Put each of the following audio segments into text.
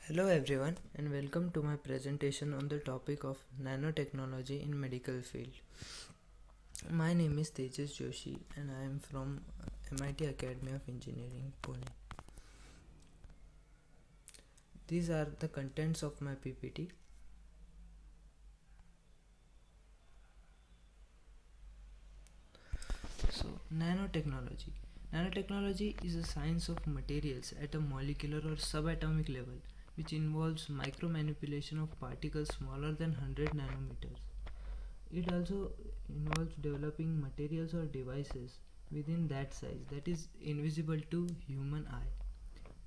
Hello everyone and welcome to my presentation on the topic of nanotechnology in medical field. My name is Tejas Joshi and I am from MIT Academy of Engineering, Pune. These are the contents of my PPT. So, nanotechnology. Nanotechnology is a science of materials at a molecular or subatomic level, which involves micromanipulation of particles smaller than 100 nanometers. It also involves developing materials or devices within that size that is invisible to human eye.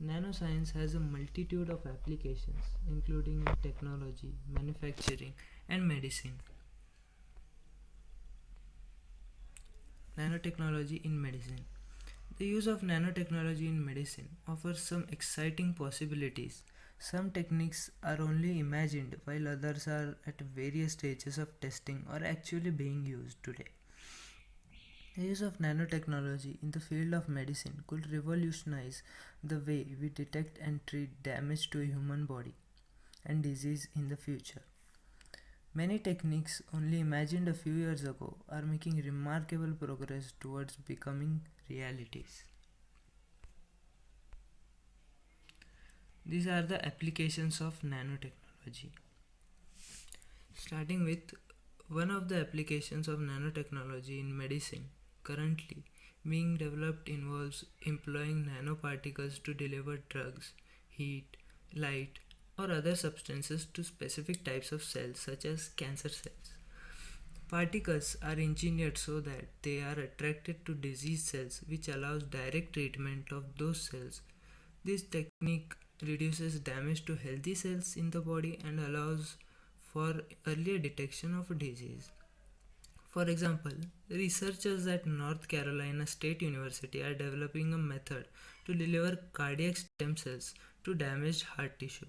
Nanoscience has a multitude of applications, including in technology, manufacturing, and medicine. Nanotechnology in medicine. The use of nanotechnology in medicine offers some exciting possibilities. Some techniques are only imagined while others are at various stages of testing or actually being used today. The use of nanotechnology in the field of medicine could revolutionize the way we detect and treat damage to a human body and disease in the future. Many techniques only imagined a few years ago are making remarkable progress towards becoming realities. These are the applications of nanotechnology. Starting with one of the applications of nanotechnology in medicine currently being developed involves employing nanoparticles to deliver drugs, heat, light, or other substances to specific types of cells such as cancer cells. Particles are engineered so that they are attracted to disease cells, which allows direct treatment of those cells. This technique reduces damage to healthy cells in the body and allows for earlier detection of a disease. For example, researchers at North Carolina State University are developing a method to deliver cardiac stem cells to damaged heart tissue.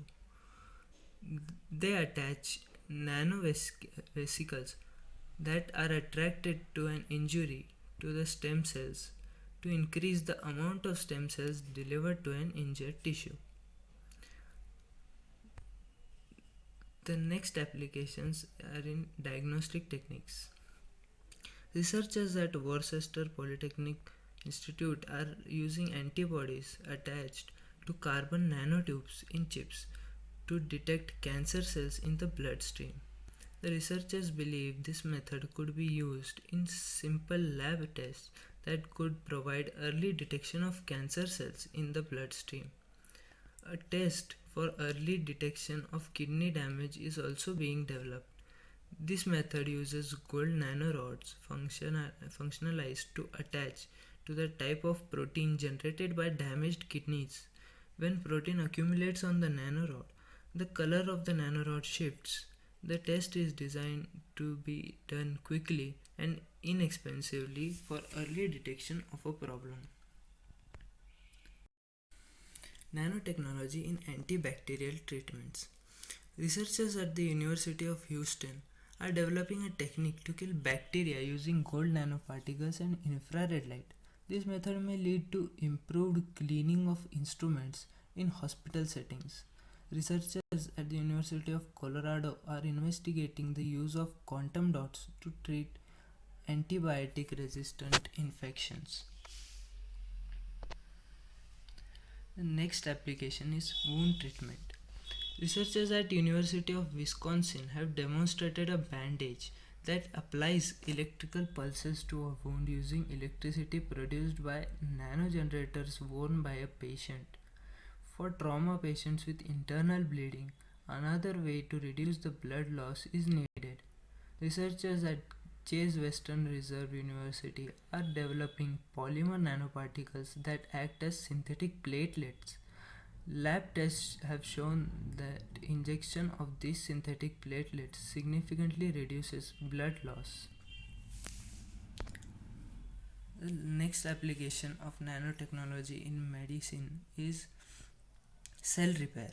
They attach nanovesicles that are attracted to an injury to the stem cells to increase the amount of stem cells delivered to an injured tissue. The next applications are in diagnostic techniques. Researchers at Worcester Polytechnic Institute are using antibodies attached to carbon nanotubes in chips to detect cancer cells in the bloodstream. The researchers believe this method could be used in simple lab tests that could provide early detection of cancer cells in the bloodstream. A test for early detection of kidney damage is also being developed. This method uses gold nanorods functionalized to attach to the type of protein generated by damaged kidneys. When protein accumulates on the nanorod, the color of the nanorod shifts. The test is designed to be done quickly and inexpensively for early detection of a problem. Nanotechnology in antibacterial treatments. Researchers at the University of Houston are developing a technique to kill bacteria using gold nanoparticles and infrared light. This method may lead to improved cleaning of instruments in hospital settings. Researchers at the University of Colorado are investigating the use of quantum dots to treat antibiotic resistant infections. The next application is wound treatment. Researchers at University of Wisconsin have demonstrated a bandage that applies electrical pulses to a wound using electricity produced by nanogenerators worn by a patient. For trauma patients with internal bleeding, another way to reduce the blood loss is needed. Researchers at Chase Western Reserve University are developing polymer nanoparticles that act as synthetic platelets. Lab tests have shown that injection of these synthetic platelets significantly reduces blood loss. The next application of nanotechnology in medicine is cell repair.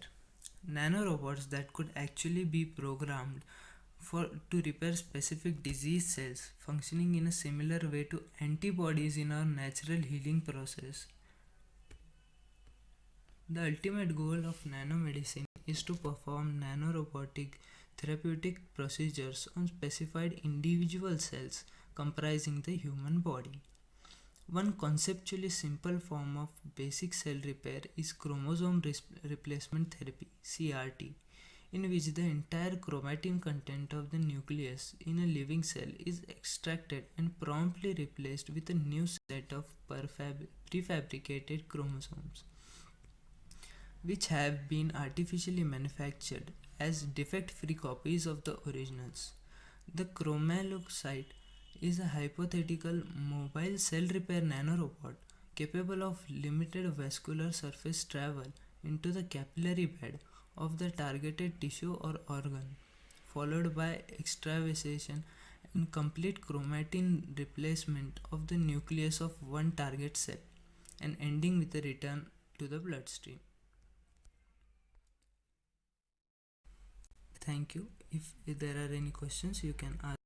Nanorobots that could actually be programmed to repair specific disease cells, functioning in a similar way to antibodies in our natural healing process. The ultimate goal of nanomedicine is to perform nanorobotic therapeutic procedures on specified individual cells comprising the human body. One conceptually simple form of basic cell repair is chromosome replacement therapy (CRT), in which the entire chromatin content of the nucleus in a living cell is extracted and promptly replaced with a new set of prefabricated chromosomes, which have been artificially manufactured as defect free copies of the originals. The Chromaluxite is a hypothetical mobile cell repair nanorobot capable of limited vascular surface travel into the capillary bed of the targeted tissue or organ, followed by extravasation and complete chromatin replacement of the nucleus of one target cell, and ending with a return to the bloodstream. Thank you. If there are any questions, you can ask.